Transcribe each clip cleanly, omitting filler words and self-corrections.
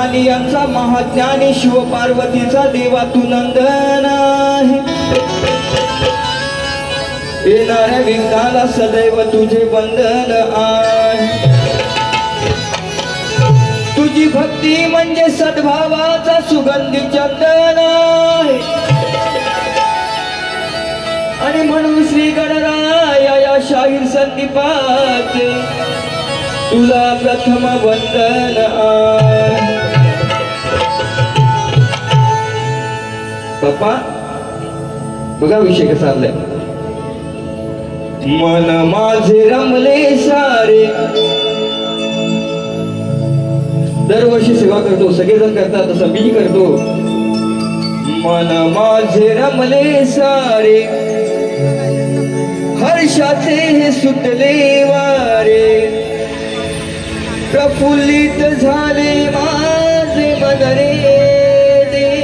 महाज्ञानी यांचा महाज्ञानी शिव पार्वतीचा देवा तू नंदन आहे। येणाऱ्या विघ्नाला सदैव तुझे बंधन आहे। तुझी भक्ती म्हणजे सद्भावाचा सुगंधी चंदन आहे। आणि म्हणून श्री गणराय या शाहीर संदीपाचे तुला प्रथम वंदन आहे। पप्पा बघा विषय कसा चाललाय। मन माझे रमले सारे, दरवर्षी सेवा करतो, सगळेजण करतात तसं मी करतो। मन माझे रमले सारे, हर्षाचे हे सुटले वारे, प्रफुल्लित झाले माझे मन रे देवा,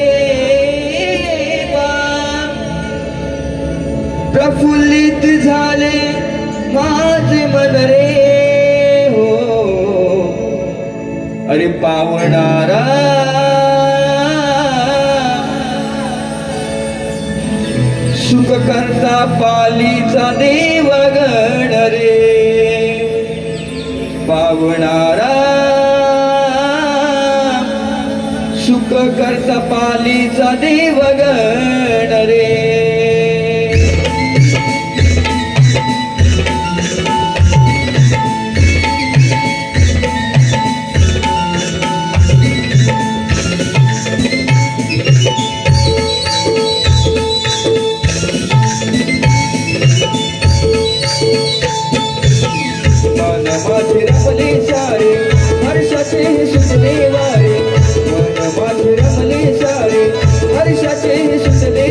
प्रफुल्लित झाले माझे मन रे हो। अरे पावणारा सुख करता पालीचा देवगण रे, पावणारा सुख करता पालीचा देवगण रे। माझे रमले सारे, हर्षाचे सुटले वारे, मन माझे रमले सारे, हर्षाचे सुटले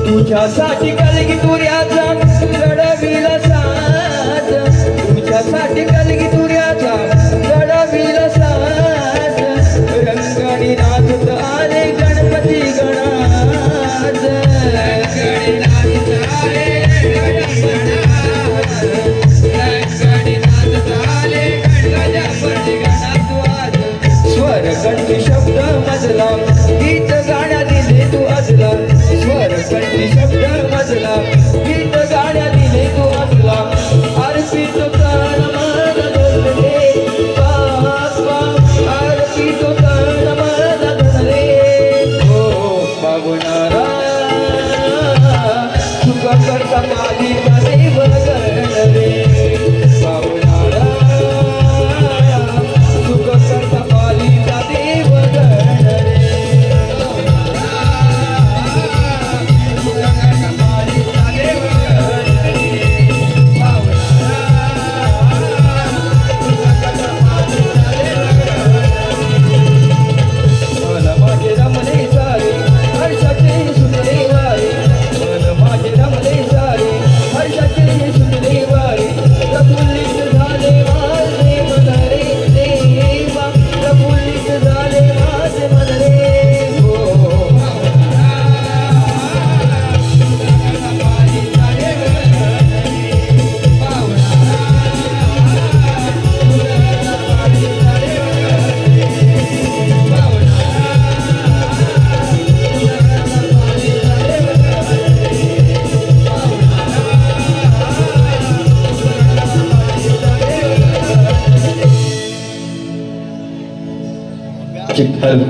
तुझ्यासाठी कलगी तुऱ्याचा लढविला साज, तुझ्यासाठी कलगी तुऱ्याचा लढविला साज, रंगाने नाचत आले गणपती गणाज, रंगाने नाचत आले गणपती गणाज, रंगाने नाचत आले गणपती गणाज. स्वर कंठी शब्द मजला गीत गाण्या दिले तू अजला, स्वर कंठी शब्द मजला गीत गाण्या दिले तू अजला, अर्पित प्राण मन धरले बाप्पा, अर्पित प्राण मन धरले हो पावणारा, सुख करता पालिका देव गणरे पावणारा, सुख करता पालिका देव गणरे. Hal